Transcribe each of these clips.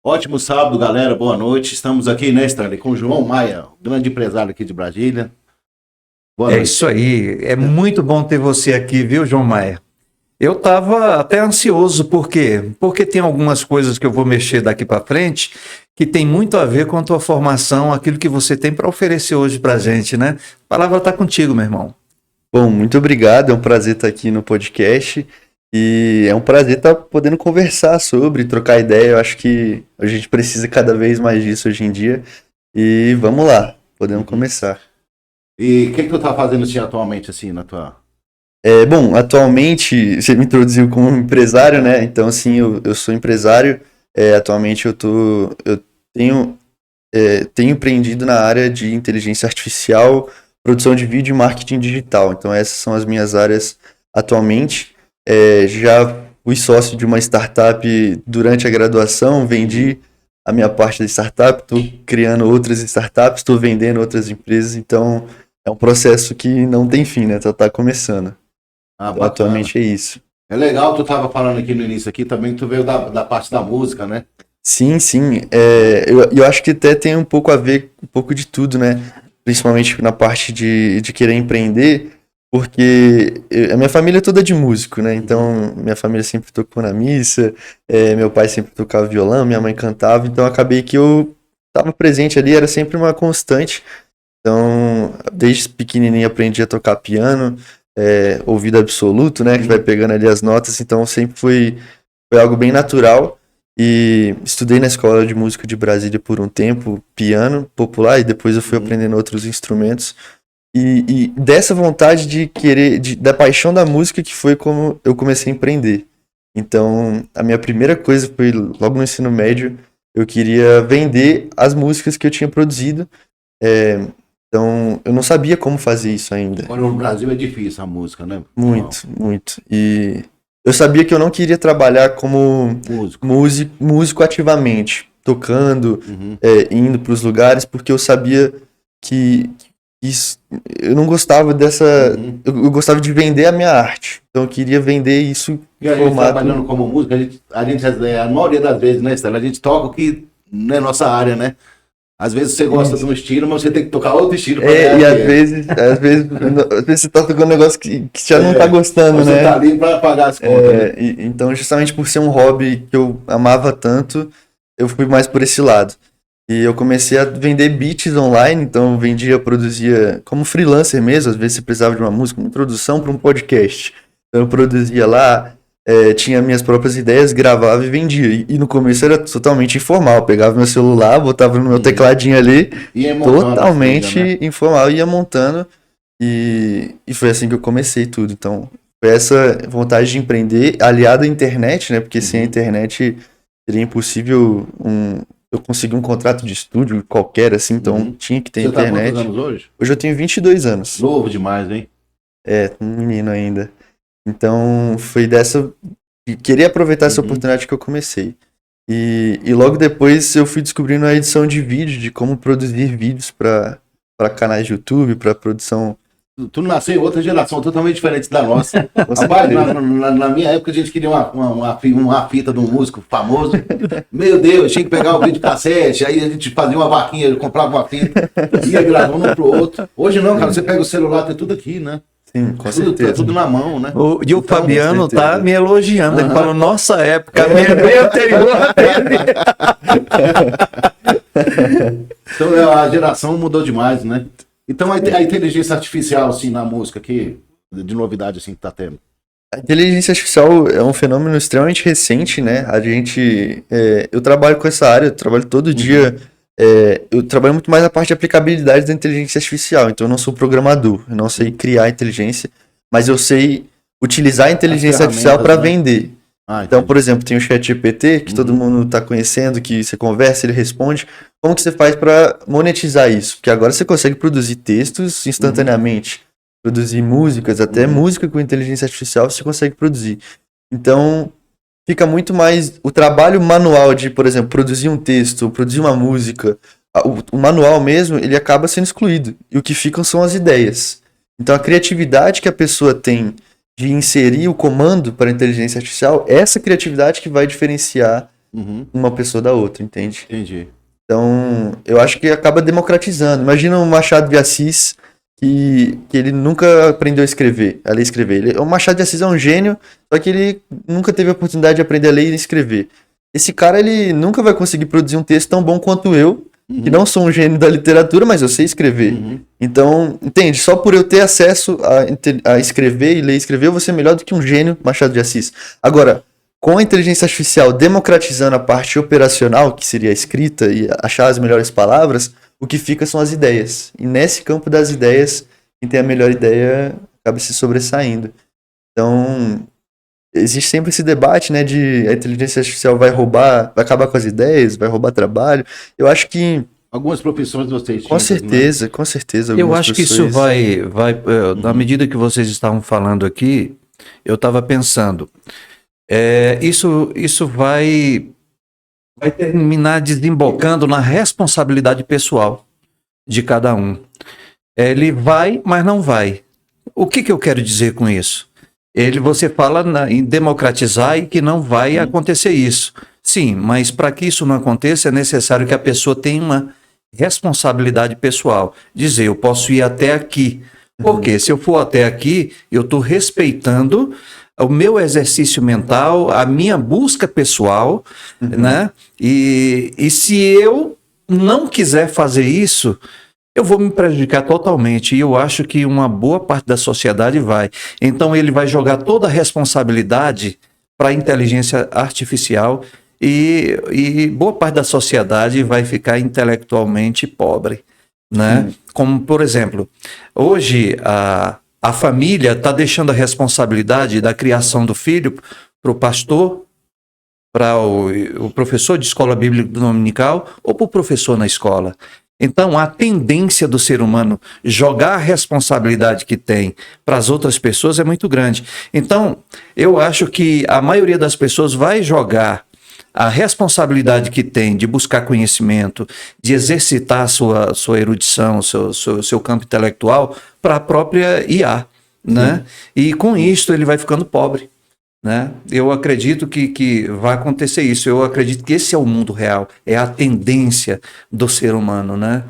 Ótimo sábado, galera. Boa noite. Estamos aqui, né, Stanley, com o João Maia, grande empresário aqui de Brasília. Boa noite. Isso aí. É muito bom ter você aqui, viu, João Maia? Eu estava até ansioso, por quê? Porque tem algumas coisas que eu vou mexer daqui para frente que tem muito a ver com a tua formação, aquilo que você tem para oferecer hoje para a gente, né? A palavra está contigo, meu irmão. Bom, muito obrigado. É um prazer estar aqui no podcast e é um prazer estar podendo conversar sobre, trocar ideia. Eu acho que a gente precisa cada vez mais disso hoje em dia. E vamos lá, podemos começar. E o que tu tá fazendo assim, atualmente, assim, na tua... Bom, atualmente, você me introduziu como empresário, né? Então, assim, eu sou empresário. Atualmente eu tenho empreendido na área de inteligência artificial, produção de vídeo e marketing digital. Então, essas são as minhas áreas atualmente. Já fui sócio de uma startup durante a graduação, vendi a minha parte da startup, estou criando outras startups, estou vendendo outras empresas. Então, é um processo que não tem fim, né? Tá começando. Então, atualmente é isso. É legal, tu tava falando aqui no início aqui também, tu veio da parte da música, né? Sim. Eu acho que até tem um pouco a ver, um pouco de tudo, né? Principalmente na parte de querer empreender, porque a minha família é toda de músico, né? Então, minha família sempre tocou na missa, meu pai sempre tocava violão, minha mãe cantava, então acabei que eu estava presente ali, era sempre uma constante. Então, desde pequenininho aprendi a tocar piano, ouvido absoluto, né? Que vai pegando ali as notas, então sempre foi algo bem natural. E estudei na Escola de Música de Brasília por um tempo, piano popular, e depois eu fui aprendendo outros instrumentos. E dessa vontade de querer, da paixão da música, que foi como eu comecei a empreender. Então, a minha primeira coisa foi, logo no ensino médio, eu queria vender as músicas que eu tinha produzido. Então, eu não sabia como fazer isso ainda. Agora no Brasil é difícil a música, né? Muito. E eu sabia que eu não queria trabalhar como músico ativamente, tocando, indo para os lugares, porque eu sabia que eu não gostava dessa... Eu gostava de vender a minha arte. Então, eu queria vender isso e a gente trabalhando como músico, a maioria das vezes, né, Stella, a gente toca o que não é nossa área, né? Às vezes você gosta de um estilo, mas você tem que tocar outro estilo. E às vezes você tá tocando um negócio que já não tá gostando, né? Você tá ali pra pagar as contas. Né? Então, justamente por ser um hobby que eu amava tanto, eu fui mais por esse lado. E eu comecei a vender beats online, então eu produzia como freelancer mesmo, às vezes você precisava de uma música, uma introdução para um podcast. Então eu produzia lá, tinha minhas próprias ideias, gravava e vendia. E no começo era totalmente informal. Eu pegava meu celular, botava no meu tecladinho ali, totalmente informal, ia montando. E foi assim que eu comecei tudo. Então, foi essa vontade de empreender, aliada à internet, né? Porque sem a internet seria impossível eu conseguir um contrato de estúdio qualquer, assim. Então, tinha que ter internet. Você tá quantos anos hoje? Hoje eu tenho 22 anos. Novo demais, hein? Um menino ainda. Então, foi dessa... Queria aproveitar essa oportunidade que eu comecei. E logo depois eu fui descobrindo a edição de vídeo, de como produzir vídeos para canais de YouTube, para produção... Tu nasceu em outra geração totalmente diferente da nossa. Rapaz, na minha época a gente queria uma fita de um músico famoso. Meu Deus, tinha que pegar o vídeo cassete, aí a gente fazia uma vaquinha, comprava uma fita, ia gravando um pro outro. Hoje não, cara, você pega o celular, tem tudo aqui, né? Sim, com certeza. Tá tudo na mão, né? O Fabiano tá me elogiando. Ele falou, nossa época, bem anterior a dele. Então a geração mudou demais, né? Então a inteligência artificial, assim, na música, que de novidade, assim, que tá tendo? A inteligência artificial é um fenômeno extremamente recente, né? Eu trabalho com essa área, eu trabalho todo dia. Eu trabalho muito mais na parte de aplicabilidade da inteligência artificial. Então eu não sou programador, eu não sei criar inteligência, mas eu sei utilizar a inteligência artificial para vender. Então, por exemplo, tem o ChatGPT, que todo mundo está conhecendo, que você conversa, ele responde. Como que você faz para monetizar isso? Porque agora você consegue produzir textos instantaneamente, produzir músicas, até música com inteligência artificial você consegue produzir. Então, fica muito mais o trabalho manual de, por exemplo, produzir um texto, produzir uma música. O manual mesmo, ele acaba sendo excluído. E o que ficam são as ideias. Então, a criatividade que a pessoa tem de inserir o comando para a inteligência artificial, essa criatividade que vai diferenciar uma pessoa da outra, entende? Entendi. Então, eu acho que acaba democratizando. Imagina um Machado de Assis que ele nunca aprendeu a ler e escrever. O Machado de Assis é um gênio, só que ele nunca teve a oportunidade de aprender a ler e escrever. Esse cara, ele nunca vai conseguir produzir um texto tão bom quanto eu, que não sou um gênio da literatura, mas eu sei escrever. Então, entende? Só por eu ter acesso a escrever e ler e escrever, eu vou ser melhor do que um gênio Machado de Assis. Agora, com a inteligência artificial democratizando a parte operacional, que seria a escrita e achar as melhores palavras, o que fica são as ideias. E nesse campo das ideias, quem tem a melhor ideia acaba se sobressaindo. Então, existe sempre esse debate, né, de a inteligência artificial vai acabar com as ideias, vai roubar trabalho. Eu acho que Algumas profissões vocês com tinham, né? certeza. Eu algumas acho que isso na medida que vocês estavam falando aqui, eu estava pensando, isso vai terminar desembocando na responsabilidade pessoal de cada um. Ele vai, mas não vai. O que eu quero dizer com isso? Você fala em democratizar e que não vai acontecer isso. Sim, mas para que isso não aconteça é necessário que a pessoa tenha uma responsabilidade pessoal. Dizer, eu posso ir até aqui. Porque se eu for até aqui, eu estou respeitando o meu exercício mental, a minha busca pessoal, né? E se eu não quiser fazer isso, eu vou me prejudicar totalmente. E eu acho que uma boa parte da sociedade vai. Então ele vai jogar toda a responsabilidade para a inteligência artificial e boa parte da sociedade vai ficar intelectualmente pobre, né? Como, por exemplo, hoje a família está deixando a responsabilidade da criação do filho para o pastor, para o professor de escola bíblica dominical ou para o professor na escola. Então, a tendência do ser humano jogar a responsabilidade que tem para as outras pessoas é muito grande. Então, eu acho que a maioria das pessoas vai jogar a responsabilidade que tem de buscar conhecimento, de exercitar sua erudição, seu campo intelectual para a própria IA, né? E com isso ele vai ficando pobre, né? Eu acredito que vai acontecer isso. Eu acredito que esse é o mundo real, é a tendência do ser humano, né?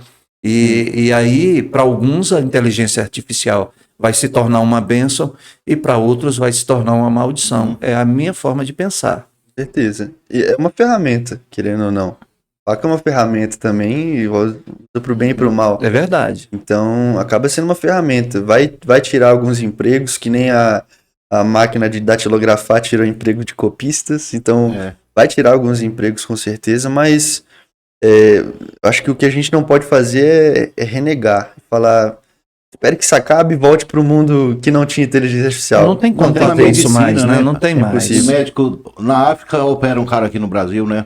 E aí, para alguns, a inteligência artificial vai se tornar uma bênção e para outros vai se tornar uma maldição. É a minha forma de pensar. Certeza. E é uma ferramenta, querendo ou não. Faca é uma ferramenta também, e usa pro bem e pro mal. É verdade. Então, acaba sendo uma ferramenta. Vai tirar alguns empregos, que nem a máquina de datilografar tirou o emprego de copistas. Então, vai tirar alguns empregos com certeza, mas acho que o que a gente não pode fazer é renegar. Falar, espere que isso acabe e volte para o mundo que não tinha inteligência artificial. Não tem como fazer isso mais, né? Não tem mais. O médico na África opera um cara aqui no Brasil, né?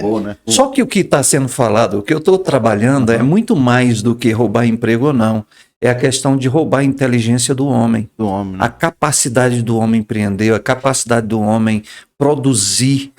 Robô, né? Só que o que está sendo falado, o que eu estou trabalhando é muito mais do que roubar emprego ou não. É a questão de roubar a inteligência do homem. Né? A capacidade do homem empreender, a capacidade do homem produzir,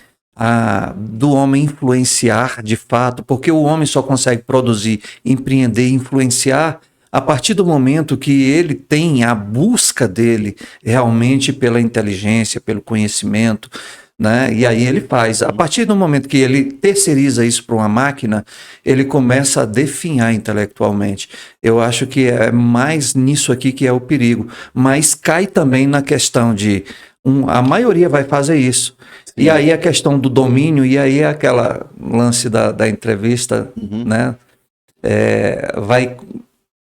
do homem influenciar de fato, porque o homem só consegue produzir, empreender, influenciar a partir do momento que ele tem a busca dele realmente pela inteligência, pelo conhecimento, né? E aí ele faz. A partir do momento que ele terceiriza isso para uma máquina, ele começa a definhar intelectualmente. Eu acho que é mais nisso aqui que é o perigo. Mas cai também na questão de a maioria vai fazer isso. Sim. E aí a questão do domínio, e aí aquela lance da entrevista, né?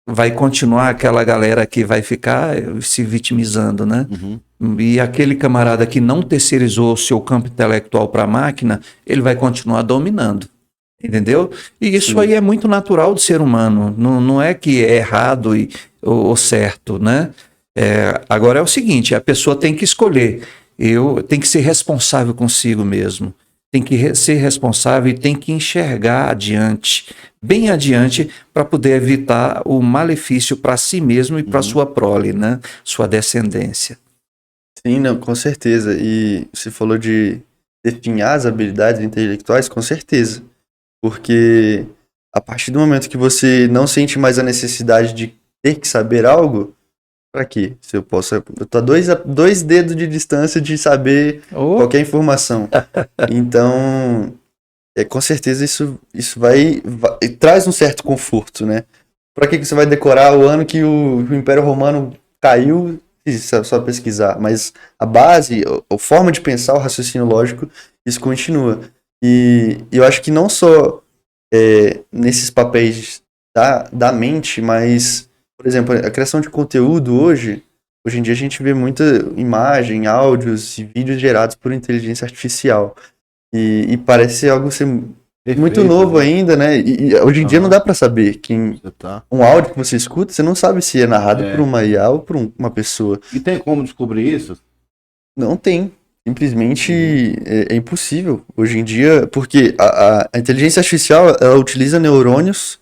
Vai continuar aquela galera que vai ficar se vitimizando, né? E aquele camarada que não terceirizou o seu campo intelectual para a máquina, ele vai continuar dominando, entendeu? E isso aí é muito natural do ser humano, não é que é errado ou certo, né? Agora é o seguinte, a pessoa tem que escolher, tem que ser responsável consigo mesmo. Tem que ser responsável e tem que enxergar adiante, bem adiante, para poder evitar o malefício para si mesmo e para sua prole, né? Sua descendência. Sim, não, com certeza. E você falou de definhar as habilidades intelectuais, com certeza. Porque a partir do momento que você não sente mais a necessidade de ter que saber algo, Pra quê? Se eu posso, eu tô a dois dedos de distância de saber qualquer informação. Então, com certeza isso vai traz um certo conforto, né? Pra que você vai decorar o ano que o Império Romano caiu? Isso é só pesquisar. Mas a base, a forma de pensar, o raciocínio lógico, isso continua. E eu acho que não só nesses papéis da mente, mas, por exemplo, a criação de conteúdo hoje em dia a gente vê muita imagem, áudios e vídeos gerados por inteligência artificial. E parece algo ser muito novo ainda, né? E hoje em dia não dá pra saber um áudio que você escuta, você não sabe se é narrado por uma IA ou por uma pessoa. E tem como descobrir isso? Não tem. Simplesmente é impossível hoje em dia, porque a inteligência artificial, ela utiliza neurônios,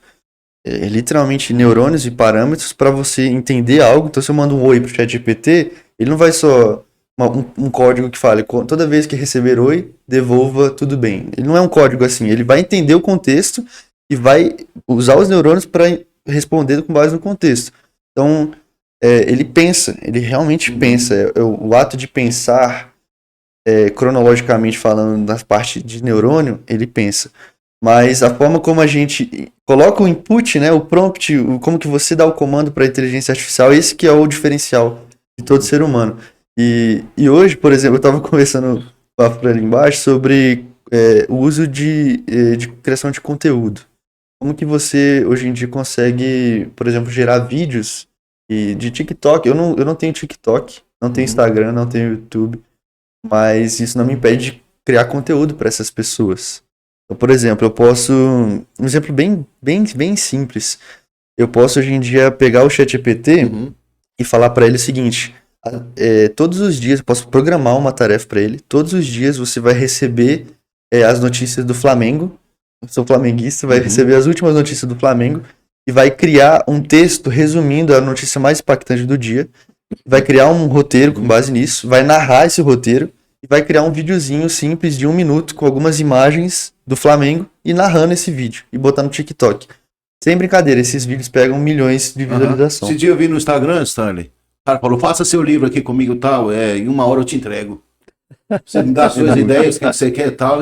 literalmente neurônios e parâmetros para você entender algo. Então, se eu mando um oi pro ChatGPT, ele não vai só um código que fale, toda vez que receber oi, devolva tudo bem. Ele não é um código assim, ele vai entender o contexto e vai usar os neurônios para responder com base no contexto. Então, ele pensa, ele realmente pensa. O ato de pensar, cronologicamente falando, na parte de neurônio, ele pensa. Mas a forma como a gente coloca o input, né, o prompt, como que você dá o comando para a inteligência artificial, esse que é o diferencial de todo ser humano. E hoje, por exemplo, eu estava conversando com a Fran ali embaixo sobre o uso de criação de conteúdo. Como que você, hoje em dia, consegue, por exemplo, gerar vídeos de TikTok. Eu não tenho TikTok, não tenho Instagram, não tenho YouTube, mas isso não me impede de criar conteúdo para essas pessoas. Então, por exemplo, eu posso... Um exemplo bem simples. Eu posso, hoje em dia, pegar o ChatGPT e falar para ele o seguinte... todos os dias, eu posso programar uma tarefa para ele. Todos os dias você vai receber as notícias do Flamengo. Eu sou flamenguista, vai receber as últimas notícias do Flamengo e vai criar um texto resumindo a notícia mais impactante do dia. Vai criar um roteiro com base nisso, vai narrar esse roteiro e vai criar um videozinho simples de 1 minuto com algumas imagens do Flamengo e narrando esse vídeo e botar no TikTok. Sem brincadeira, esses vídeos pegam milhões de visualização. Esse dia eu vi no Instagram, Stanley. O cara falou, faça seu livro aqui comigo e tal, em 1 hora eu te entrego. Você me dá suas ideias, o que você quer e tal.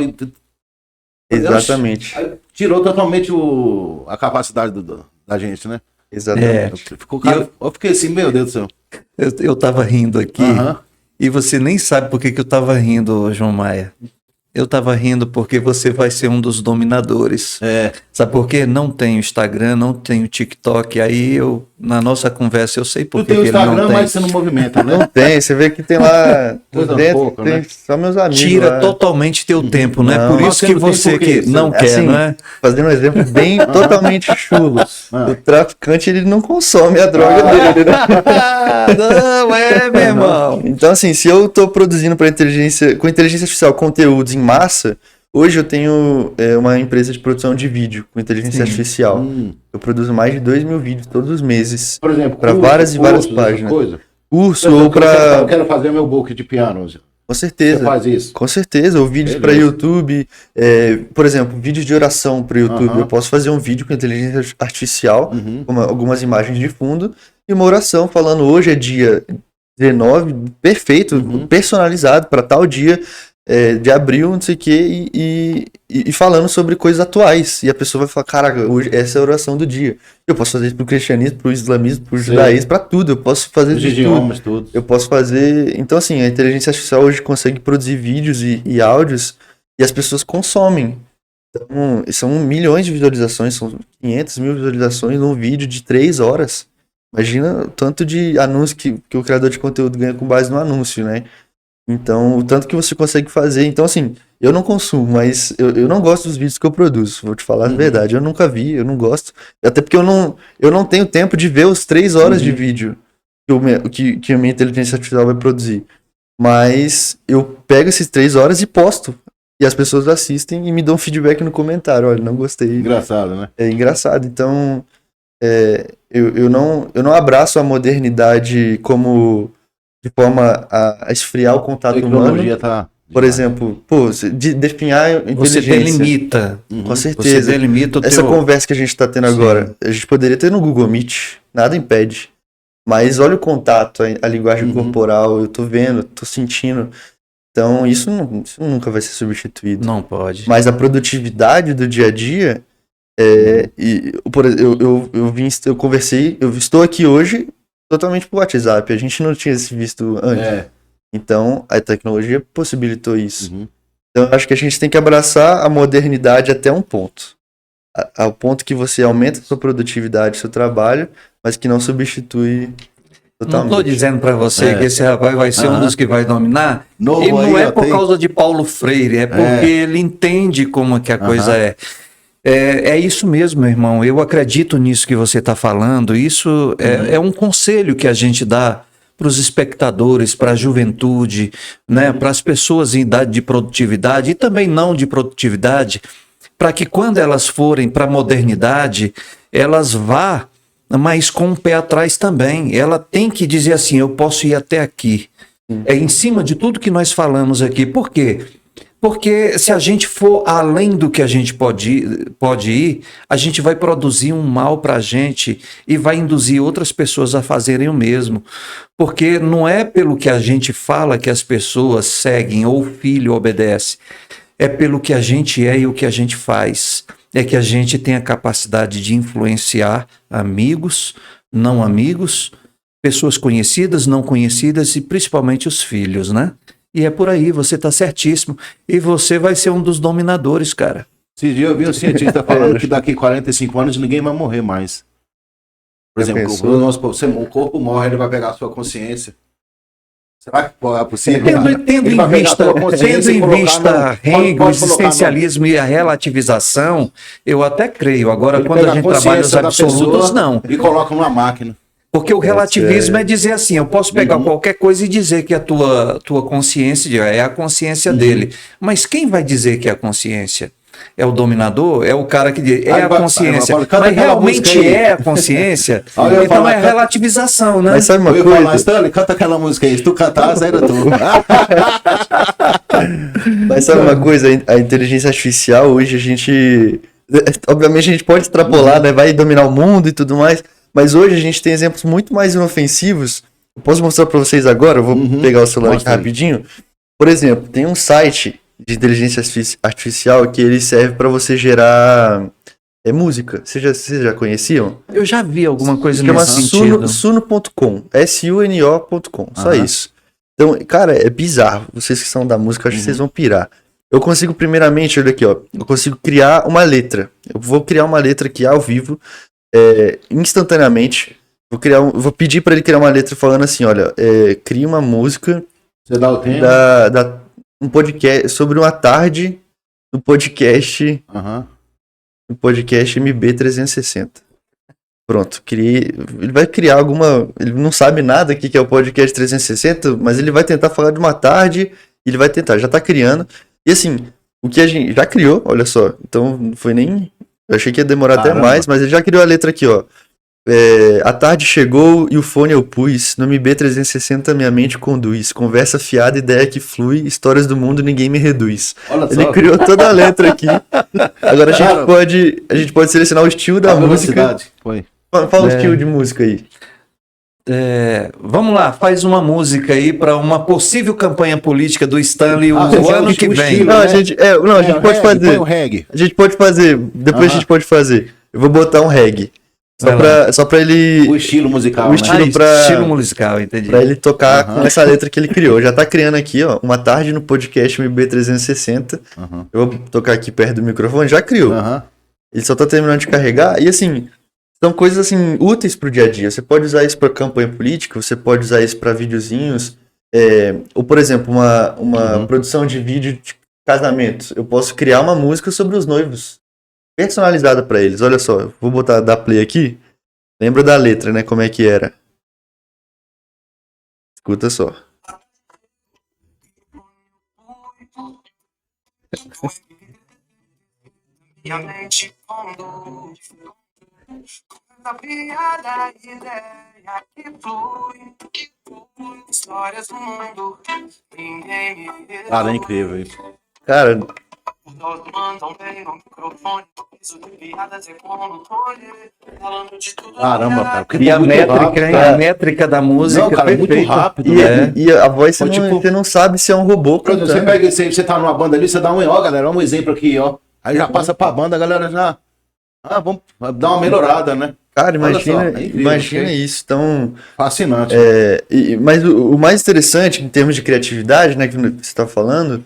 Exatamente. Aí tirou totalmente a capacidade da gente, né? Exatamente. Eu fiquei assim, meu Deus do céu. Eu tava rindo aqui, e você nem sabe por que eu tava rindo, João Maia. Eu tava rindo porque você vai ser um dos dominadores. Sabe por quê? Não tenho Instagram, não tenho TikTok. Aí na nossa conversa eu sei por que ele não tem. Tu tem o Instagram, mas você não movimenta, né? Não tem, você vê que tem lá Coisa dentro, pouca, tem né? só meus amigos. Tira lá. totalmente teu tempo, né? Não. Por isso que você que não quer, Assim, não é? Fazendo um exemplo bem totalmente chulo. O traficante, ele não consome a droga dele, né? Não, meu irmão. Então, assim, se eu tô produzindo com inteligência artificial conteúdos em massa, hoje eu tenho uma empresa de produção de vídeo com inteligência artificial. Eu produzo mais de 2.000 vídeos todos os meses. Por exemplo, para várias páginas. Curso ou para... Eu quero fazer meu book de piano. Com certeza. Você faz isso? Com certeza. Ou vídeos para YouTube. Por exemplo, vídeos de oração para YouTube. Eu posso fazer um vídeo com inteligência artificial, com algumas imagens de fundo, e uma oração falando hoje é dia 19, perfeito, personalizado para tal dia de abril, não sei o que, e falando sobre coisas atuais. E a pessoa vai falar, caraca, hoje essa é a oração do dia. Eu posso fazer isso pro cristianismo, pro islamismo, pro judaísmo, para tudo. Eu posso fazer isso de tudo. Eu posso fazer... Então, assim, a inteligência artificial hoje consegue produzir vídeos e áudios e as pessoas consomem. Então, são milhões de visualizações, são 500 mil visualizações num vídeo de 3 horas. Imagina o tanto de anúncio que o criador de conteúdo ganha com base no anúncio, né? Então, o tanto que você consegue fazer. Então, assim, eu não consumo, mas eu não gosto dos vídeos que eu produzo. Vou te falar a verdade. Eu nunca vi, eu não gosto. Até porque eu não tenho tempo de ver os 3 horas de vídeo que a minha inteligência artificial vai produzir. Mas eu pego esses 3 horas e posto. E as pessoas assistem e me dão feedback no comentário. Olha, não gostei. Engraçado, né? É engraçado. Então, eu não abraço a modernidade como... de forma a esfriar o contato humano. Tá por exemplo, definhar inteligência. Você delimita. Com certeza. Você delimita essa conversa que a gente está tendo agora, a gente poderia ter no Google Meet. Nada impede. Mas olha o contato, a linguagem corporal, eu tô vendo, tô sentindo. Então, isso nunca vai ser substituído. Não pode. Mas a produtividade do dia a dia, eu conversei, eu estou aqui hoje totalmente por WhatsApp. A gente não tinha se visto antes. Então, a tecnologia possibilitou isso. Então, eu acho que a gente tem que abraçar a modernidade até um ponto. Ao ponto que você aumenta a sua produtividade, seu trabalho, mas que não substitui totalmente. Não estou dizendo para você que esse rapaz vai ser um dos que vai dominar. E não é por causa de Paulo Freire, é porque ele entende como que a coisa é. É isso mesmo, meu irmão. Eu acredito nisso que você está falando. Isso é um conselho que a gente dá para os espectadores, para a juventude, né, para as pessoas em idade de produtividade e também não de produtividade, para que quando elas forem para a modernidade, elas vá, mas com o pé atrás também. Ela tem que dizer assim, eu posso ir até aqui. É em cima de tudo que nós falamos aqui. Por quê? Porque se a gente for além do que a gente pode ir, a gente vai produzir um mal para a gente e vai induzir outras pessoas a fazerem o mesmo. Porque não é pelo que a gente fala que as pessoas seguem ou o filho obedece. É pelo que a gente é e o que a gente faz. É que a gente tem a capacidade de influenciar amigos, não amigos, pessoas conhecidas, não conhecidas e principalmente os filhos, né? E é por aí, você está certíssimo. E você vai ser um dos dominadores, cara. Esse dia eu vi um cientista falando que daqui 45 anos ninguém vai morrer mais. Por exemplo, o corpo morre, ele vai pegar a sua consciência. Será que é possível? Tendo em vista Hegel, o existencialismo e a relativização, eu até creio. Agora, ele quando a gente trabalha os absolutos, não. E coloca numa máquina. Porque o relativismo é dizer assim, eu posso pegar qualquer coisa e dizer que a tua consciência é a consciência dele. Mas quem vai dizer que é a consciência? É o dominador? É o cara que diz, é a consciência. Mas realmente é a consciência? Então é a relativização, né? Mas sabe uma coisa? Stanley, canta aquela música aí. Se tu cantar, sai da tua. Mas sabe uma coisa? A inteligência artificial, hoje a gente... Obviamente a gente pode extrapolar, né? Vai dominar o mundo e tudo mais. Mas hoje a gente tem exemplos muito mais inofensivos. Eu posso mostrar para vocês agora? Eu vou pegar o celular aqui rapidinho. Por exemplo, tem um site de inteligência artificial que ele serve para você gerar música. Vocês já conheciam? Eu já vi alguma coisa nesse sentido. Suno.com. suno.com. Só isso. Então, cara, é bizarro. Vocês que são da música, acho que vocês vão pirar. Eu consigo, primeiramente, olha aqui, ó. Eu consigo criar uma letra. Eu vou criar uma letra aqui ao vivo, instantaneamente. Vou pedir para ele criar uma letra falando assim, olha, cria uma música. Você dá o tempo? Um podcast sobre uma tarde no podcast no podcast MB360. Pronto, ele vai criar ele não sabe nada que é o podcast 360, mas ele vai tentar falar de uma tarde, ele vai tentar, já tá criando. E assim, o que a gente já criou, olha só, então não foi nem, eu achei que ia demorar até mais, mas ele já criou a letra aqui, ó. A tarde chegou e o fone eu pus. No MB360 minha mente conduz. Conversa fiada, ideia que flui. Histórias do mundo, ninguém me reduz. Ele criou toda a letra aqui. Agora a gente pode selecionar o estilo da música. Fala o estilo de música aí. Vamos lá, faz uma música aí para uma possível campanha política do Stanley o ano que vem. Estilo, a gente pode fazer. A gente pode fazer. Depois a gente pode fazer. Eu vou botar um reggae. Só pra ele... O estilo musical, o estilo, estilo musical, entendi. Pra ele tocar com essa letra que ele criou. Já tá criando aqui, ó, uma tarde no podcast MB360. Eu vou tocar aqui perto do microfone. Já criou. Ele só tá terminando de carregar. E assim, são coisas assim úteis pro dia a dia. Você pode usar isso pra campanha política, você pode usar isso pra videozinhos. Ou, por exemplo, uma produção de vídeo de casamento. Eu posso criar uma música sobre os noivos. Personalizada pra eles, olha só, vou dar play aqui. Lembra da letra, né? Como é que era? Escuta só. Cara, é incrível isso. Cara, Caramba, cara. Porque E tá a muito métrica, rápido, hein? cara. A métrica da música Não, cara, é muito perfeita. rápido. E a voz Foi tipo- você não sabe se é um robô Por exemplo, cantando. você pega você tá numa banda ali, você dá ó, galera, um exemplo aqui, ó. Aí já passa pra banda, a galera já. Vamos dar uma melhorada, né? Cara, Olha só, imagina, é incrível, imagina ok? isso. Então, Fascinante. mas o mais interessante, em termos de criatividade, né, que você está falando,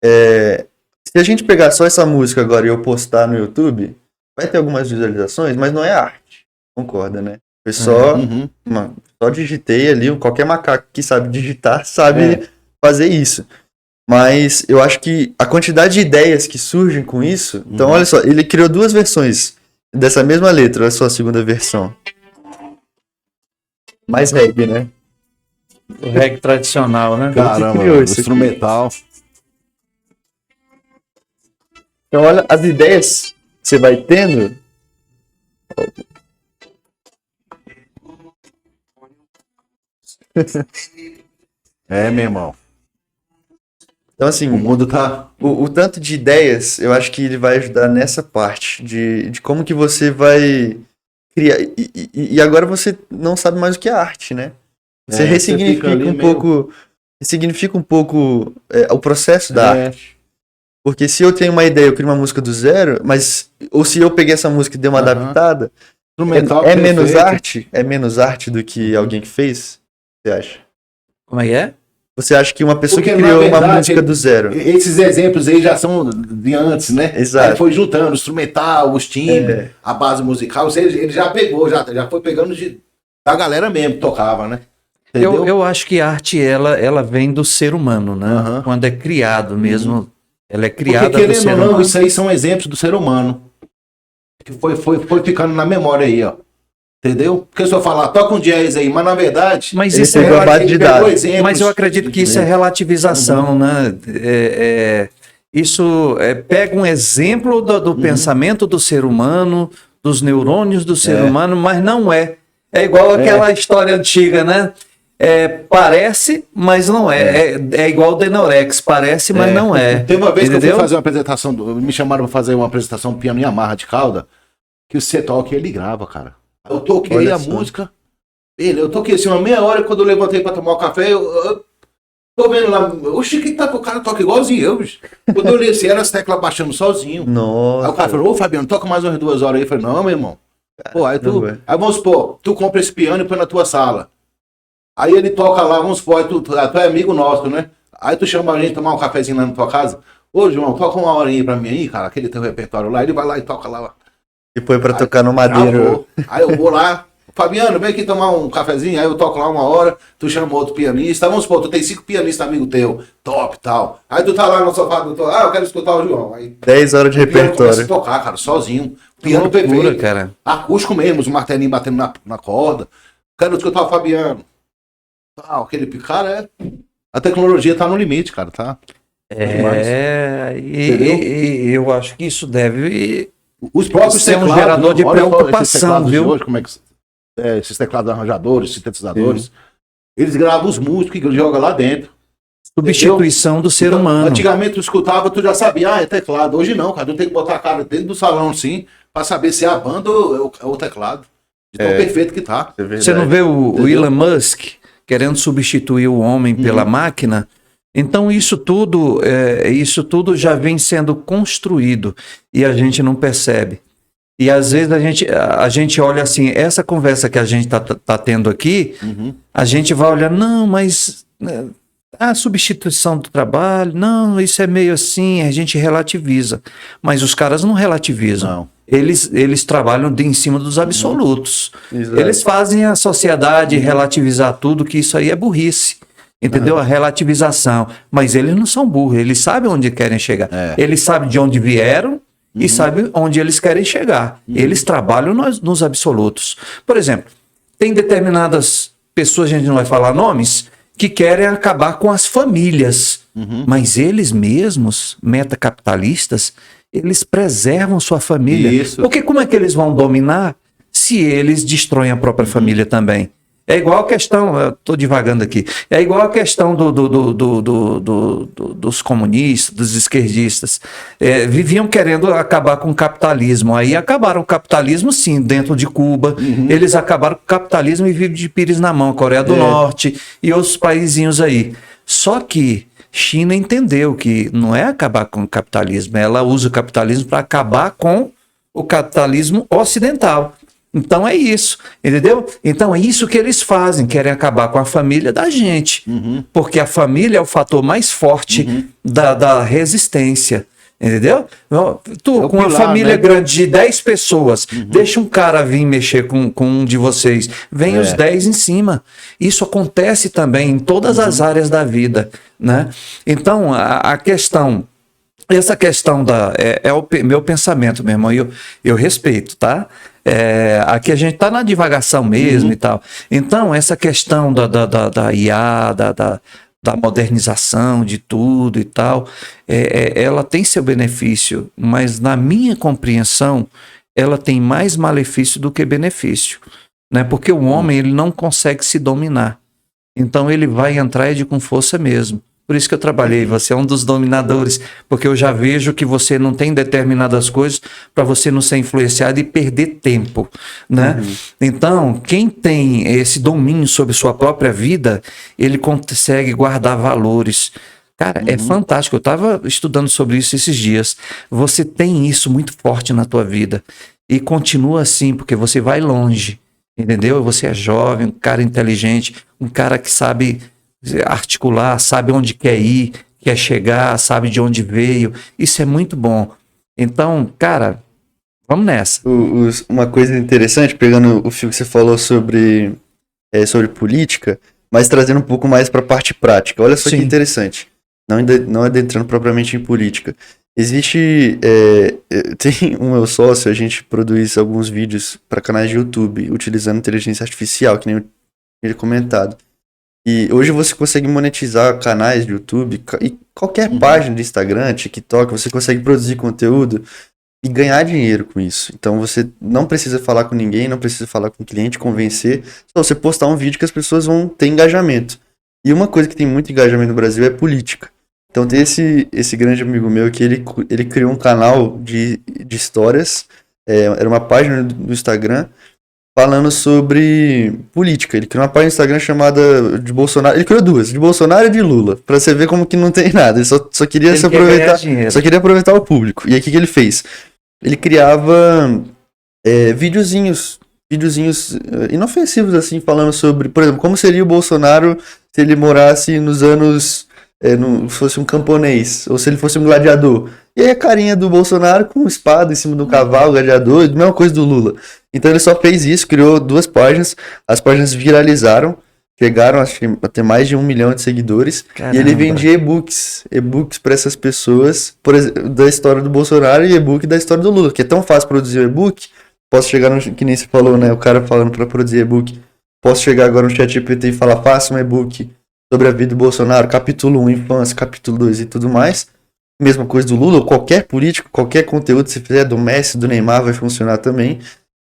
se a gente pegar só essa música agora e eu postar no YouTube, vai ter algumas visualizações, mas não é arte. Concorda, né? Foi só, Uhum. só digitei ali, qualquer macaco que sabe digitar sabe fazer isso. Mas eu acho que a quantidade de ideias que surgem com isso... Então, olha só, ele criou 2 versões dessa mesma letra, olha só a segunda versão. Mais reggae, né? O reggae tradicional, né? Caramba, criou o isso aqui. instrumental. Então, olha as ideias que você vai tendo. Meu irmão. Então, assim, O mundo tá. o tanto de ideias, eu acho que ele vai ajudar nessa parte de como que você vai criar. E agora você não sabe mais o que é arte, né? Você ressignifica você fica ali um meio- pouco. Ressignifica um pouco o processo da arte. Porque se eu tenho uma ideia, eu crio uma música do zero, ou se eu peguei essa música e dei uma Aham. adaptada, Instrumental é menos perfeito. arte? É menos arte do que alguém que fez? Você acha? Como é que é? Você acha que uma pessoa Porque, que na criou uma verdade, música do zero? Esses exemplos aí já são de antes, né? Exato. Aí foi juntando o instrumental, os timbres, a base musical. Ele já pegou, já foi pegando da galera mesmo que tocava, né? Entendeu? Eu acho que a arte, ela vem do ser humano, né? Aham. Quando é criado mesmo, ela é Porque, criada do querendo ser ou não, humano. isso aí são exemplos do ser humano. Que foi ficando na memória aí, ó. Entendeu? Porque se eu falar, toca um jazz aí, mas na verdade. Mas Ele isso pegou a base de pegou dados. exemplos Mas eu acredito que isso é relativização, né? Isso pega um exemplo do pensamento do ser humano, dos neurônios do ser humano, mas não é. É igual aquela história antiga, né? Parece, mas não é. É igual o Denorex, parece, mas não é. Tem uma vez que eu Entendeu? fui fazer uma apresentação, me chamaram pra fazer uma apresentação piano em Yamaha de cauda, que você toca e ele grava, cara. Eu toquei Olha a só. música, eu toquei assim uma meia hora, quando eu levantei pra tomar o café, eu tô vendo lá, oxe, que tá, o cara toca igualzinho eu, bicho. Quando eu olhei assim, era as teclas baixando sozinho. Aí Nossa. o cara falou, ô Fabiano, toca mais umas 2 horas aí. Eu falei, não, meu irmão. Pô, aí Caramba. aí vamos supor, tu compra esse piano e põe na tua sala. Aí ele toca lá, vamos supor, aí tu é amigo nosso, né? Aí tu chama a gente tomar um cafezinho lá na tua casa. Ô, João, toca uma horinha aí pra mim aí, cara, aquele teu repertório lá. Ele vai lá e toca lá. E põe pra tocar no Gravou. madeiro. Aí eu vou lá, Fabiano, vem aqui tomar um cafezinho. Aí eu toco lá 1 hora, tu chama outro pianista. Vamos supor, tu tem 5 pianistas amigo teu, top e tal. Aí tu tá lá no sofá, eu quero escutar o João. Aí 10 horas de o piano começa a repertório. tocar, cara, sozinho. Piano Loucura, perfeito. cara. Acústico mesmo, os martelinhos batendo na corda. Quero escutar o Fabiano. Aquele cara a tecnologia tá no limite, cara, tá? Entendeu? E eu acho que isso deve. Os próprios Isso é um teclados, gerador de olha só esses preocupação, teclados de viu? hoje, como é que esses teclados arranjadores, sintetizadores, eles gravam os músicos que jogam lá dentro. Substituição do ser Então, humano. antigamente tu escutava, tu já sabia, é teclado. Hoje não, cara, tu tem que botar a cara dentro do salão, sim, pra saber se é a banda ou é o teclado. De tão perfeito que tá. É verdade. Você não vê o Entendeu? Elon Musk querendo substituir o homem pela máquina? Então isso tudo já vem sendo construído e a gente não percebe. E às vezes a gente olha assim, essa conversa que a gente tá tendo aqui, a gente vai olhar, não, mas a substituição do trabalho, não, isso é meio assim, a gente relativiza. Mas os caras não relativizam. Não. Eles trabalham em cima dos absolutos. Exato. Eles fazem a sociedade relativizar tudo, que isso aí é burrice. Entendeu? A relativização. Mas eles não são burros, eles sabem onde querem chegar. Eles sabem de onde vieram e sabem onde eles querem chegar. Eles trabalham nos absolutos. Por exemplo, tem determinadas pessoas, a gente não vai falar nomes, que querem acabar com as famílias. Mas eles mesmos, metacapitalistas, eles preservam sua família. Isso. Porque como é que eles vão dominar se eles destroem a própria família também? É igual a questão, eu estou divagando aqui, é igual a questão dos comunistas, dos esquerdistas. Viviam querendo acabar com o capitalismo. Aí acabaram o capitalismo, sim, dentro de Cuba. Eles acabaram com o capitalismo e vivem de pires na mão, Coreia do Norte e outros paizinhos aí. Só que China entendeu que não é acabar com o capitalismo, ela usa o capitalismo para acabar com o capitalismo ocidental. Então é isso, entendeu? Então é isso que eles fazem, querem acabar com a família da gente, porque a família é o fator mais forte da resistência, entendeu? Tu, com uma família grande de 10 pessoas, deixa um cara vir mexer com um de vocês, vem os 10 em cima. Isso acontece também em todas as áreas da vida, né? Então a questão... Essa questão é o meu pensamento, meu irmão, eu respeito, tá? Aqui a gente tá na divagação mesmo e tal. Então, essa questão da IA, da modernização de tudo e tal, ela tem seu benefício, mas na minha compreensão, ela tem mais malefício do que benefício, né? Porque o homem, ele não consegue se dominar. Então, ele vai entrar com força mesmo. Por isso que eu trabalhei, você é um dos dominadores, porque eu já vejo que você não tem determinadas coisas para você não ser influenciado e perder tempo, né? Então, quem tem esse domínio sobre sua própria vida, ele consegue guardar valores. Cara, é fantástico, eu estava estudando sobre isso esses dias. Você tem isso muito forte na tua vida e continua assim, porque você vai longe, entendeu? Você é jovem, um cara inteligente, um cara que sabe... articular, sabe onde quer ir, quer chegar, sabe de onde veio. Isso é muito bom. Então, cara, vamos nessa. Uma coisa interessante, pegando o fio que você falou sobre política, mas trazendo um pouco mais para a parte prática. Olha só que interessante. Não adentrando propriamente em política. Existe... tem o meu sócio, a gente produz alguns vídeos para canais de YouTube, utilizando inteligência artificial, que nem eu tinha comentado. E hoje você consegue monetizar canais de YouTube e qualquer página de Instagram, TikTok, você consegue produzir conteúdo e ganhar dinheiro com isso. Então você não precisa falar com ninguém, não precisa falar com o cliente, convencer. Só você postar um vídeo que as pessoas vão ter engajamento. E uma coisa que tem muito engajamento no Brasil é política. Então tem esse grande amigo meu que ele criou um canal de histórias, era uma página do Instagram, falando sobre política. Ele criou uma página no Instagram chamada de Bolsonaro. Ele criou duas, de Bolsonaro e de Lula. Pra você ver como que não tem nada. Ele só queria se aproveitar. Só queria aproveitar o público. E aí o que ele fez? Ele criava videozinhos inofensivos, assim, falando sobre, por exemplo, como seria o Bolsonaro se ele morasse nos anos... fosse um camponês, ou se ele fosse um gladiador. E aí a carinha do Bolsonaro com espada em cima do cavalo, gladiador, a mesma coisa do Lula. Então ele só fez isso, criou 2 páginas, as páginas viralizaram, chegaram a ter mais de 1 milhão de seguidores. Caramba. E ele vendia e-books para essas pessoas, por exemplo, da história do Bolsonaro e e-book da história do Lula, que é tão fácil produzir um e-book. Posso chegar que nem você falou, né, o cara falando para produzir e-book. Posso chegar agora no ChatGPT e falar, faça um e-book sobre a vida do Bolsonaro, capítulo 1, infância, capítulo 2 e tudo mais. Mesma coisa do Lula, ou qualquer político, qualquer conteúdo que você fizer do Messi, do Neymar, vai funcionar também.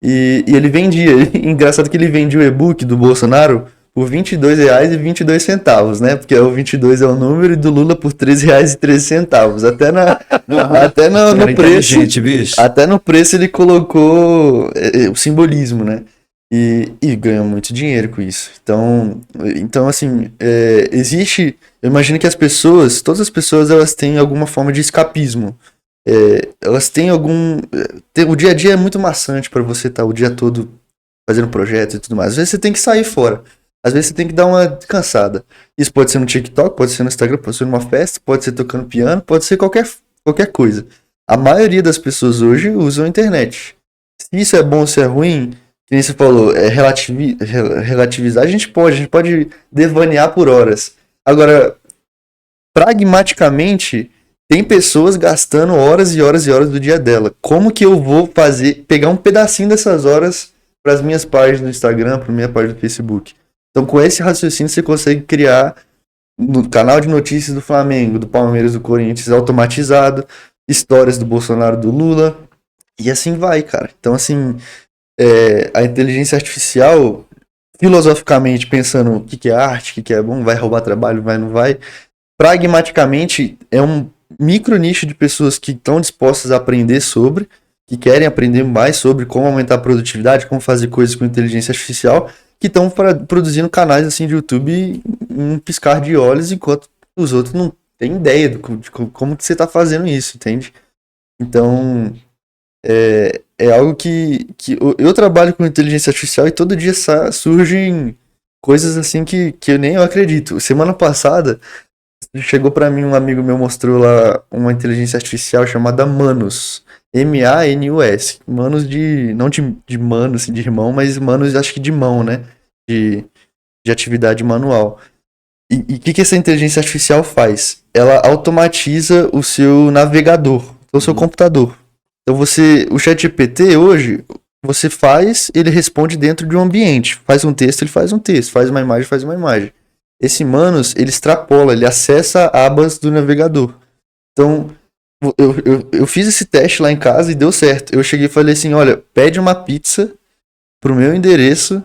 E ele vendia, engraçado que ele vendia o e-book do Bolsonaro por R$22,22, né? Porque o 22 é o número e do Lula por R$3,13. Até no preço, bicho. Até no preço ele colocou o simbolismo, né? E ganha muito dinheiro com isso. Então assim, existe... Eu imagino que todas as pessoas, elas têm alguma forma de escapismo. Elas têm o dia a dia é muito maçante para você estar o dia todo fazendo projetos e tudo mais. Às vezes você tem que sair fora. Às vezes você tem que dar uma descansada. Isso pode ser no TikTok, pode ser no Instagram, pode ser numa festa, pode ser tocando piano, pode ser qualquer coisa. A maioria das pessoas hoje usam a internet. Se isso é bom ou se é ruim... Que nem você falou, relativizar, a gente pode devanear por horas. Agora, pragmaticamente, tem pessoas gastando horas e horas e horas do dia dela. Como que eu vou pegar um pedacinho dessas horas para as minhas páginas do Instagram, para a minha página do Facebook? Então, com esse raciocínio, você consegue criar no canal de notícias do Flamengo, do Palmeiras, do Corinthians, automatizado, histórias do Bolsonaro, do Lula, e assim vai, cara. Então, assim... a inteligência artificial filosoficamente pensando o que é arte, o que é bom, vai roubar trabalho, vai, não vai. Pragmaticamente, é um micro nicho de pessoas que estão dispostas a aprender sobre, que querem aprender mais sobre como aumentar a produtividade, como fazer coisas com inteligência artificial, que estão produzindo canais assim de YouTube em um piscar de olhos, enquanto os outros não têm ideia de como que você está fazendo isso, entende? Então, é algo que eu trabalho com inteligência artificial e todo dia surgem coisas assim que eu nem acredito. Semana passada, chegou para mim um amigo meu, mostrou lá uma inteligência artificial chamada Manus. Manus. Manus não de mano, assim, de irmão, mas Manus acho que de mão, né? De atividade manual. E o que essa inteligência artificial faz? Ela automatiza o seu navegador, o seu computador. Então o ChatGPT hoje, você ele responde dentro de um ambiente. Faz um texto, ele faz um texto. Faz uma imagem, faz uma imagem. Esse Manus, ele extrapola, ele acessa abas do navegador. Então, eu fiz esse teste lá em casa e deu certo. Eu cheguei e falei assim, olha, pede uma pizza pro meu endereço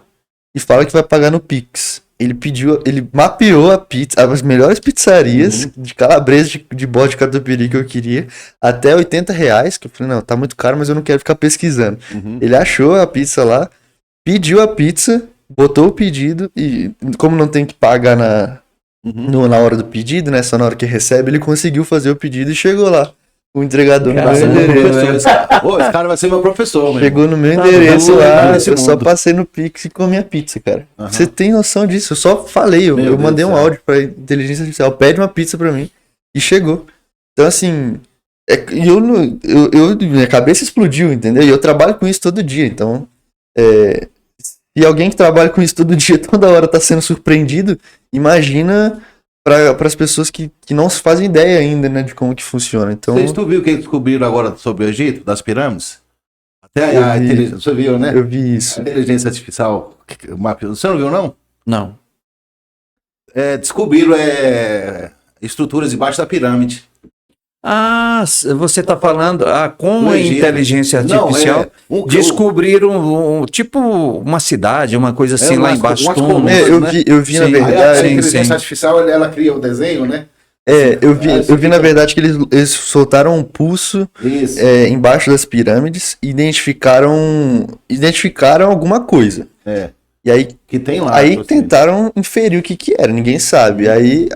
e fala que vai pagar no Pix. Ele mapeou a pizza, as melhores pizzarias de calabresa, de bode de catupiry que eu queria, até R$80, que eu falei, não, tá muito caro, mas eu não quero ficar pesquisando. Ele achou a pizza lá, pediu a pizza, botou o pedido e como não tem que pagar na hora do pedido, né, só na hora que recebe, ele conseguiu fazer o pedido e chegou lá. O entregador no meu endereço. Esse cara vai ser meu professor, meu Chegou no meu endereço lá, eu só passei no Pix e comi a pizza, cara. Você tem noção disso? Eu só falei, eu mandei um áudio pra inteligência artificial, pede uma pizza pra mim, e chegou. Então, assim, minha cabeça explodiu, entendeu? E eu trabalho com isso todo dia, então, e alguém que trabalha com isso todo dia, toda hora tá sendo surpreendido, imagina para as pessoas que não se fazem ideia ainda, né, de como que funciona. Então, tu viu o que descobriram agora sobre o Egito, das pirâmides? Até a inteligência, você viu, né? Eu vi isso. A inteligência artificial, você não viu, não? Não. Descobriram estruturas debaixo da pirâmide. Ah, você está falando com No a Egito. inteligência artificial descobriram tipo uma cidade, uma coisa assim lá embaixo. Eu vi na verdade. A inteligência artificial ela cria o desenho, né? Eu vi na verdade que eles soltaram um pulso embaixo das pirâmides e identificaram alguma coisa. E aí que tem lá. Aí tentaram inferir o que era, ninguém sabe. Aí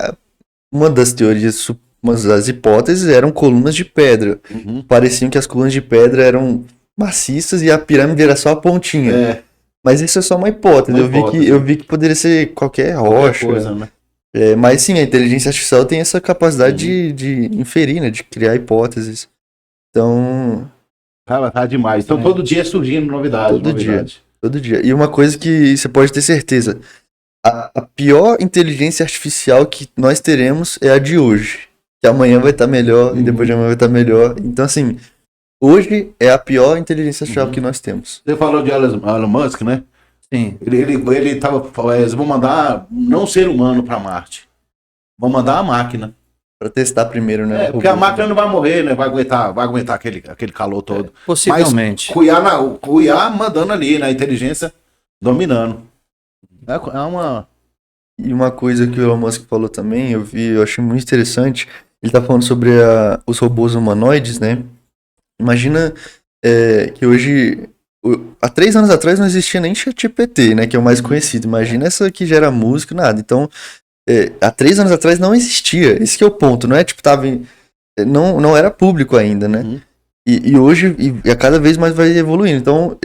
uma das teorias, uma das hipóteses eram colunas de pedra. Pareciam que as colunas de pedra eram maciças e a pirâmide era só a pontinha. Mas isso é só uma hipótese. Eu vi que poderia ser qualquer rocha. Coisa, né? Mas sim, a inteligência artificial tem essa capacidade de inferir, né? De criar hipóteses. Então... Cara, tá demais. Então todo dia surgindo novidade. Todo dia. E uma coisa que você pode ter certeza. A pior inteligência artificial que nós teremos é a de hoje. Que amanhã vai estar melhor e depois de amanhã vai estar melhor. Então, assim, hoje é a pior inteligência artificial que nós temos. Você falou de Elon Musk, né? Sim. Ele tava. Eles vão mandar não ser humano para Marte. Vão mandar a máquina. Para testar primeiro, né? Porque a máquina não vai morrer, né? Vai aguentar aquele calor todo. Possivelmente. Mas Cuiá mandando ali, né? A inteligência dominando. É uma. E uma coisa que o Elon Musk falou também, eu achei muito interessante. Ele tá falando sobre os robôs humanoides, né? Imagina que hoje, há 3 anos atrás não existia nem ChatGPT, né? Que é o mais conhecido. Imagina essa que gera música, nada. Então, há 3 anos atrás não existia. Esse que é o ponto, não é tipo, não era público ainda, né? E hoje, a cada vez mais vai evoluindo. Então,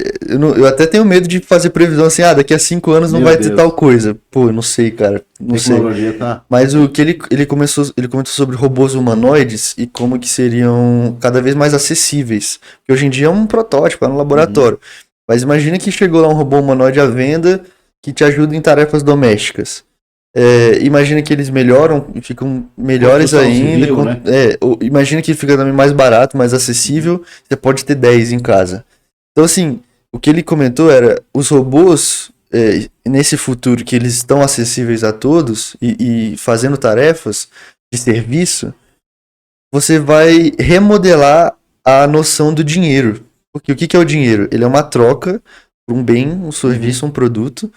eu até tenho medo de fazer previsão assim, daqui a 5 anos não vai ter tal coisa. Pô, eu não sei, cara. Não sei. Tá... Mas o que ele comentou sobre robôs humanoides e como que seriam cada vez mais acessíveis. Porque hoje em dia é um protótipo, é no laboratório. Mas imagina que chegou lá um robô humanoide à venda que te ajuda em tarefas domésticas. Imagina que eles melhoram e ficam melhores ainda. Civil, né? Imagina que fica também mais barato, mais acessível. Você pode ter 10 em casa. Então, assim, o que ele comentou era: os robôs, nesse futuro que eles estão acessíveis a todos e fazendo tarefas de serviço, você vai remodelar a noção do dinheiro. Porque o que é o dinheiro? Ele é uma troca por um bem, um serviço, um produto,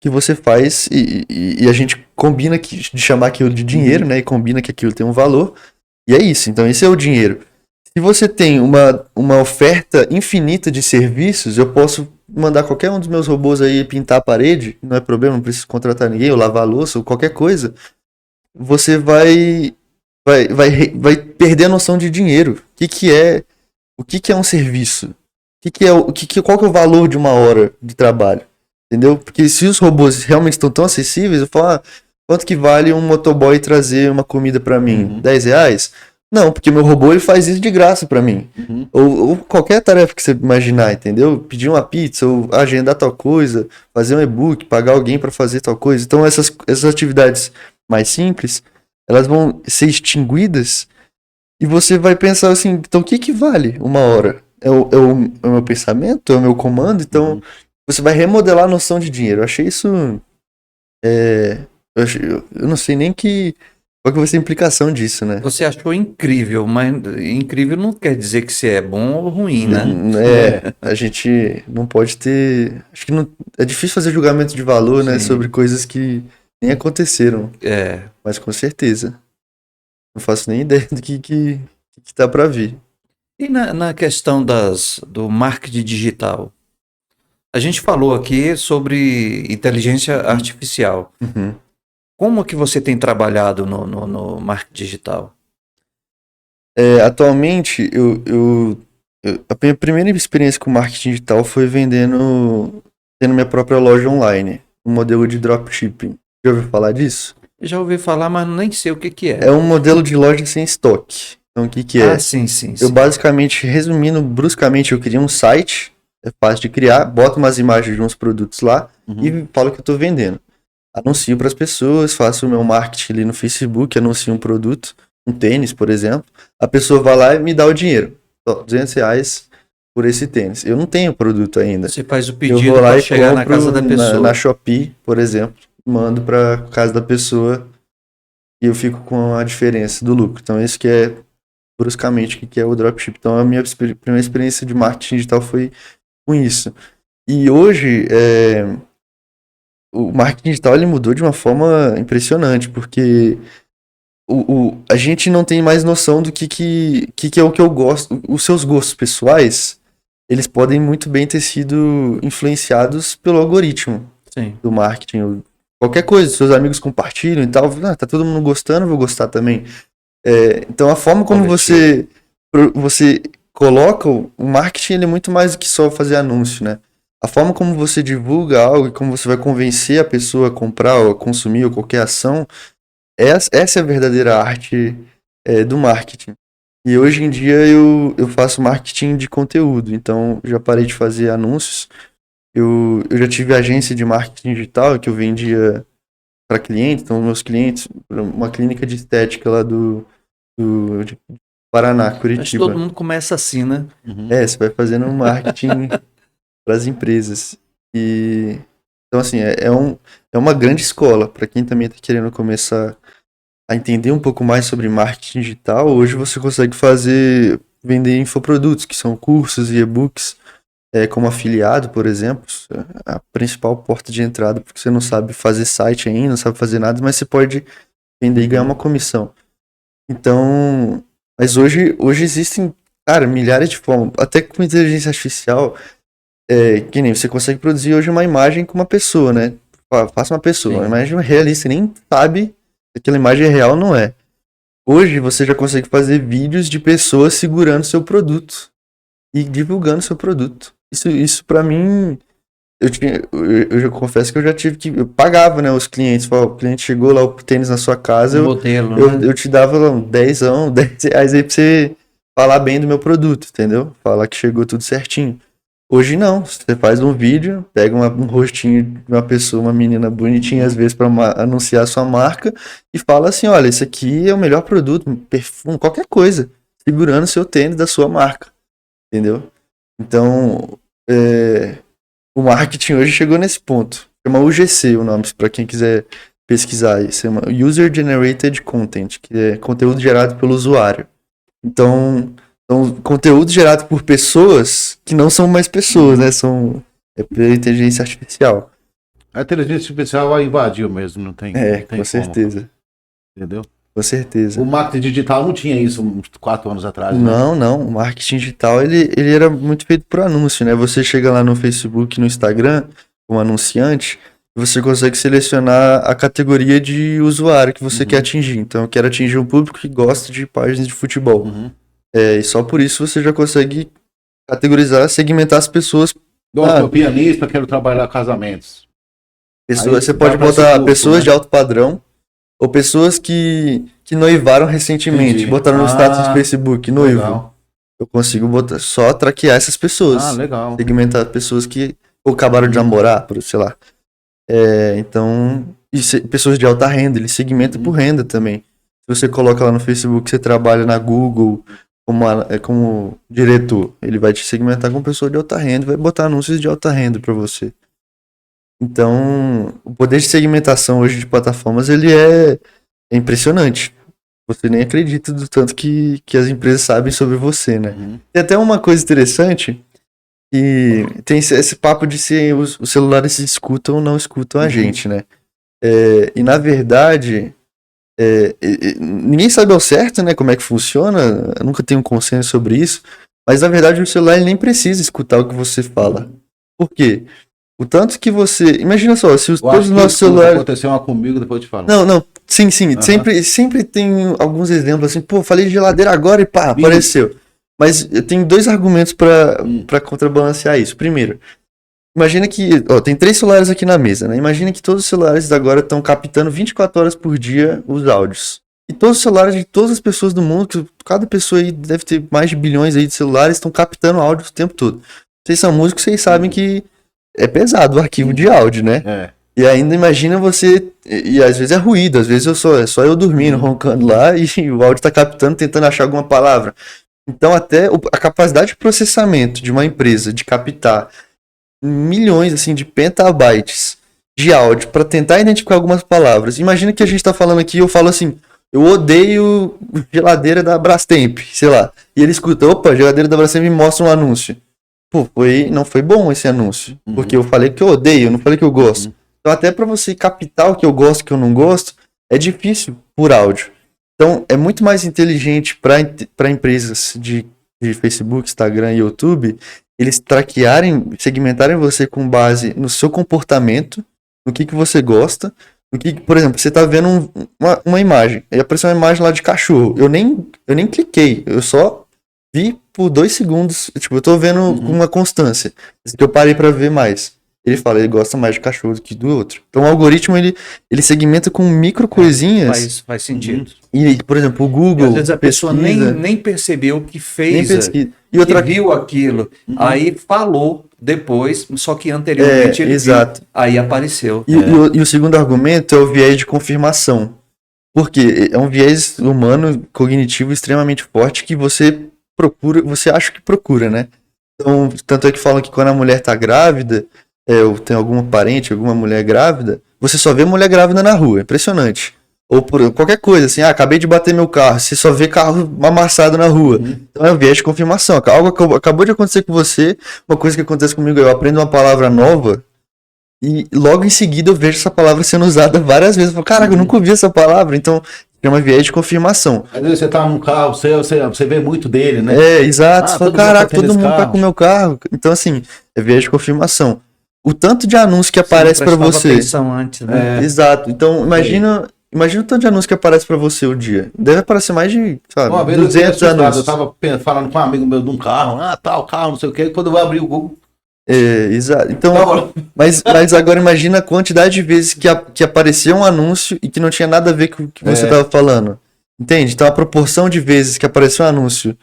que você faz e a gente combina de chamar aquilo de dinheiro, né? E combina que aquilo tem um valor. E é isso. Então, esse é o dinheiro. Se você tem uma oferta infinita de serviços, eu posso mandar qualquer um dos meus robôs aí pintar a parede, não é problema, não preciso contratar ninguém, ou lavar a louça, ou qualquer coisa. Você vai perder a noção de dinheiro. O que é um serviço? Qual que é o valor de uma hora de trabalho? Entendeu? Porque se os robôs realmente estão tão acessíveis, eu falo, quanto que vale um motoboy trazer uma comida pra mim? R$10? Não, porque meu robô ele faz isso de graça pra mim. Ou qualquer tarefa que você imaginar, entendeu? Pedir uma pizza, ou agendar tal coisa, fazer um e-book, pagar alguém pra fazer tal coisa. Então essas atividades mais simples, elas vão ser extinguidas e você vai pensar assim, então o que vale uma hora? É o meu pensamento? É o meu comando? Então você vai remodelar a noção de dinheiro. Eu achei isso... eu não sei nem qual que vai ser a implicação disso, né? Você achou incrível, mas incrível não quer dizer que se é bom ou ruim, né? A gente não pode ter... Acho que não, é difícil fazer julgamento de valor, né? Sobre coisas que nem aconteceram. Mas com certeza. Não faço nem ideia do que tá pra vir. E na questão do marketing digital? A gente falou aqui sobre inteligência artificial. Como que você tem trabalhado no marketing digital? Atualmente, a minha primeira experiência com marketing digital foi tendo minha própria loja online, um modelo de dropshipping. Já ouviu falar disso? Já ouvi falar, mas nem sei o que é. É um modelo de loja sem estoque. Então, o que é? Sim. Eu basicamente, resumindo bruscamente, eu queria um site, é fácil de criar, boto umas imagens de uns produtos lá e falo que eu tô vendendo. Anuncio para as pessoas, faço o meu marketing ali no Facebook, anuncio um produto, um tênis, por exemplo. A pessoa vai lá e me dá o dinheiro. R$200 por esse tênis. Eu não tenho produto ainda. Você faz o Eu pedido vou lá para e chegar na compro casa da pessoa. na Shopee, por exemplo, mando para casa da pessoa e eu fico com a diferença do lucro. Então, isso que é bruscamente o que é o dropship. Então, a minha primeira experiência de marketing digital foi com isso. E hoje, o marketing digital ele mudou de uma forma impressionante, porque a gente não tem mais noção do que é o que eu gosto. Os seus gostos pessoais, eles podem muito bem ter sido influenciados pelo algoritmo do marketing. Qualquer coisa, seus amigos compartilham e tal, tá todo mundo gostando, eu vou gostar também. Então a forma como você coloca o marketing, ele é muito mais do que só fazer anúncio, né? A forma como você divulga algo e como você vai convencer a pessoa a comprar ou a consumir ou qualquer ação, essa é a verdadeira arte do marketing. E hoje em dia eu faço marketing de conteúdo, então já parei de fazer anúncios. Eu já tive agência de marketing digital que eu vendia para clientes, então meus clientes, uma clínica de estética lá de Paraná, Curitiba. Acho que todo mundo começa assim, né? Você vai fazendo um marketing para as empresas. Então, assim, é uma grande escola para quem também está querendo começar a entender um pouco mais sobre marketing digital. Hoje você consegue vender infoprodutos, que são cursos e e-books, como afiliado, por exemplo. A principal porta de entrada, porque você não sabe fazer site ainda, não sabe fazer nada, mas você pode vender e ganhar uma comissão. Então, mas hoje existem, cara, milhares de formas, até com inteligência artificial, que nem você consegue produzir hoje uma imagem com uma pessoa, né? Faça uma pessoa, uma imagem realista, você nem sabe se aquela imagem é real ou não é. Hoje você já consegue fazer vídeos de pessoas segurando seu produto e divulgando seu produto. Isso para mim, eu já confesso que eu pagava, né, os clientes. O cliente chegou lá, o tênis na sua casa, eu te dava lá R$10 aí pra você falar bem do meu produto, entendeu? Falar que chegou tudo certinho. Hoje não, você faz um vídeo, pega um rostinho de uma pessoa, uma menina bonitinha às vezes para anunciar a sua marca e fala assim, olha, esse aqui é o melhor produto, um perfume, qualquer coisa, segurando o seu tênis da sua marca, entendeu? Então, o marketing hoje chegou nesse ponto. Chama UGC o nome, para quem quiser pesquisar aí. Chama User Generated Content, que é conteúdo gerado pelo usuário. Então, conteúdo gerado por pessoas que não são mais pessoas, né? São pela inteligência artificial. A inteligência artificial vai invadir mesmo, não tem. É, não tem com como, certeza. entendeu? Com certeza. O marketing digital não tinha isso uns 4 anos atrás, né? Não. O marketing digital, ele era muito feito por anúncio, né? Você chega lá no Facebook, no Instagram, como anunciante, você consegue selecionar a categoria de usuário que você quer atingir. Então, eu quero atingir um público que gosta de páginas de futebol. E só por isso você já consegue categorizar, segmentar as pessoas. Eu sou pianista, quero trabalhar casamentos. Você pode botar pessoas de alto padrão ou pessoas que noivaram recentemente, Entendi. botaram no status do Facebook, noivo. Legal. Eu consigo botar, só traquear essas pessoas. Legal. Segmentar pessoas que ou acabaram de namorar, sei lá. Então, pessoas de alta renda, ele segmenta por renda também. Se você coloca lá no Facebook, você trabalha na Google como diretor, ele vai te segmentar com pessoa de alta renda, vai botar anúncios de alta renda para você. Então, o poder de segmentação hoje de plataformas, ele é impressionante. Você nem acredita do tanto que as empresas sabem sobre você, né? Tem até uma coisa interessante, que tem esse papo de se os celulares escutam ou não escutam a gente, né? E na verdade, ninguém sabe ao certo, né, como é que funciona, eu nunca tenho um consenso sobre isso, mas na verdade o celular ele nem precisa escutar o que você fala. Por quê? O tanto que você... Imagina só, se todos os nossos celulares... Aconteceu uma comigo, depois eu te falo. Não. Sim. Sempre tem alguns exemplos assim, pô, falei de geladeira agora e pá, apareceu. Mas eu tenho 2 argumentos pra contrabalancear isso. Primeiro, imagina que... tem 3 celulares aqui na mesa, né? Imagina que todos os celulares agora estão captando 24 horas por dia os áudios. E todos os celulares de todas as pessoas do mundo, que cada pessoa aí deve ter mais de bilhões aí de celulares, estão captando áudio o tempo todo. Vocês são músicos, vocês sabem que é pesado o arquivo de áudio, né? E ainda imagina você... E às vezes é ruído, às vezes é só eu dormindo, roncando lá, e o áudio tá captando, tentando achar alguma palavra. Então até a capacidade de processamento de uma empresa de captar milhões assim, de petabytes de áudio para tentar identificar algumas palavras. Imagina que a gente tá falando aqui, eu falo assim, eu odeio geladeira da Brastemp, sei lá. E ele escuta, opa, geladeira da Brastemp me mostra um anúncio. Pô, não foi bom esse anúncio. Porque eu falei que eu odeio, eu não falei que eu gosto. Então até para você captar o que eu gosto e o que eu não gosto, é difícil por áudio. Então é muito mais inteligente para empresas de Facebook, Instagram e YouTube, eles traquearem, segmentarem você com base no seu comportamento, no que você gosta, no que, por exemplo, você tá vendo uma imagem, aí apareceu uma imagem lá de cachorro, eu nem cliquei, eu só vi por 2 segundos, tipo, eu tô vendo com uma constância, que eu parei para ver mais. Ele fala, ele gosta mais de cachorro do que do outro. Então o algoritmo, ele segmenta com micro coisinhas. Faz sentido. E, por exemplo, o Google... E às vezes a pessoa nem percebeu que fez, E que viu aquilo. Aí falou depois, só que anteriormente ele exato. viu, aí apareceu. E o segundo argumento é o viés de confirmação. Porque é um viés humano, cognitivo, extremamente forte que você acha que procura, né? Então, tanto é que falam que quando a mulher tá grávida... ou tem alguma parente, alguma mulher grávida, você só vê mulher grávida na rua, impressionante. Ou por qualquer coisa, assim, acabei de bater meu carro, você só vê carro amassado na rua. Então é um viés de confirmação. Algo acabou de acontecer com você, uma coisa que acontece comigo, eu aprendo uma palavra nova e logo em seguida eu vejo essa palavra sendo usada várias vezes. Eu falo, caraca, eu nunca ouvi essa palavra, então chama viés de confirmação. Às vezes você tá num carro, você vê muito dele, né? Exato. Você fala, caraca, todo mundo tá carro. com o meu carro. Então, assim, é viés de confirmação. O tanto de anúncio que aparece para você. Atenção antes, né? Exato. Então, imagina o tanto de anúncio que aparece para você o dia. Deve aparecer mais de, Uma vez 200 eu anúncios. tava falando com um amigo meu de um carro, tal carro, não sei o que, quando eu vou abrir o Google. Exato. Então, mas agora imagina a quantidade de vezes que apareceu um anúncio e que não tinha nada a ver com o que você estava falando. Entende? Então a proporção de vezes que apareceu um anúncio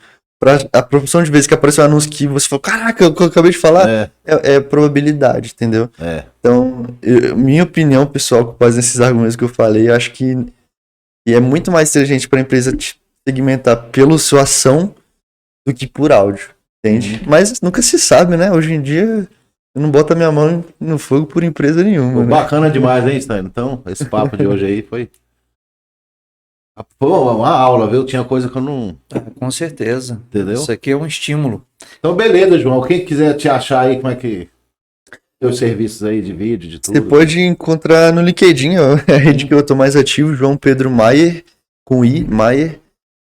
a proporção de vezes que apareceu um anúncio que você falou, caraca, eu acabei de falar, é probabilidade, entendeu? Então, minha opinião, pessoal, com base nesses argumentos que eu falei, eu acho que é muito mais inteligente para a empresa te segmentar pela sua ação do que por áudio, entende? Mas nunca se sabe, né? Hoje em dia, eu não boto a minha mão no fogo por empresa nenhuma. Né? Bacana demais, hein, Stan? Então, esse papo de hoje aí foi uma aula, viu? Tinha coisa que eu não... Com certeza. Entendeu? Isso aqui é um estímulo. Então, beleza, João. Quem quiser te achar aí, como é que... Teus serviços aí de vídeo, de tudo. Você pode encontrar no LinkedIn, ó, é a rede que eu tô mais ativo, João Pedro Maier, com I, Maier.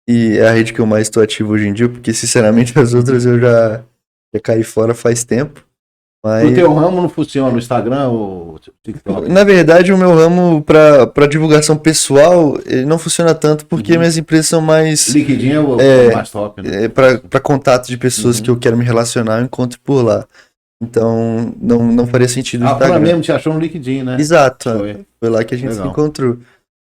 E é a rede que eu mais estou ativo hoje em dia, porque sinceramente as outras eu já caí fora faz tempo. Mas... No teu ramo não funciona o Instagram ou TikTok? Na verdade, o meu ramo para divulgação pessoal ele não funciona tanto porque minhas empresas são mais LinkedIn é o mais top, né? para contato de pessoas que eu quero me relacionar, eu encontro por lá. Então, não faria sentido o A Instagram. Fran mesmo te achou no LinkedIn, né? Exato, Foi lá que a gente se Legal. encontrou.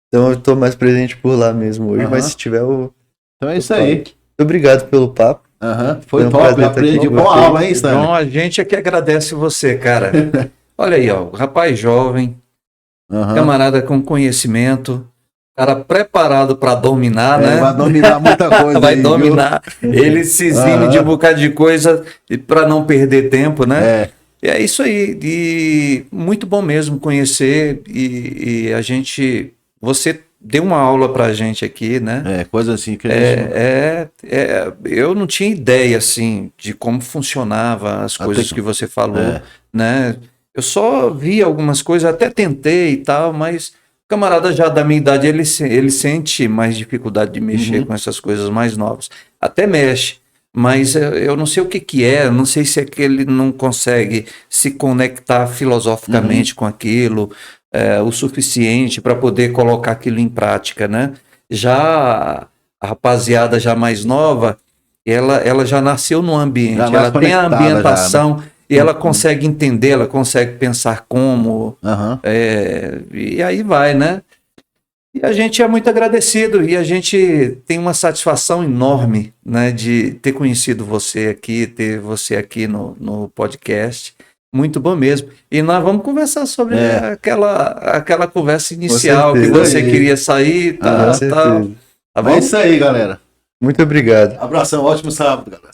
Então, eu tô mais presente por lá mesmo hoje, mas se tiver o... Então é isso aí. Muito obrigado pelo papo. Foi um top, prazer eu estar aqui aprendi. com Boa vocês. aula, hein, Stanley? João, a gente é que agradece você, cara. Olha aí, ó, rapaz jovem, camarada com conhecimento, cara preparado para dominar, né? Vai dominar muita coisa. Vai aí, dominar. Ele se exime de um bocado de coisa para não perder tempo, né? É. É isso aí. E muito bom mesmo conhecer e a gente... Você deu uma aula pra gente aqui, né? Coisa assim que a gente... Eu não tinha ideia, assim, de como funcionava as coisas que você falou, né? Eu só vi algumas coisas, até tentei e tal, mas o camarada já da minha idade, ele sente mais dificuldade de mexer com essas coisas mais novas. Até mexe, mas eu não sei o que é, não sei se é que ele não consegue se conectar filosoficamente com aquilo, o suficiente para poder colocar aquilo em prática, né? Já a rapaziada já mais nova, ela já nasceu no ambiente, Já ela tem a conectada ambientação já, né? e ela consegue entender, ela consegue pensar como, e aí vai, né? E a gente é muito agradecido e a gente tem uma satisfação enorme, né, de ter conhecido você aqui, ter você aqui no podcast. Muito bom mesmo. E nós vamos conversar sobre aquela conversa inicial que você queria sair, tal. Com certeza. Tá bom? É isso aí, galera. Muito obrigado. Abração, ótimo sábado, galera.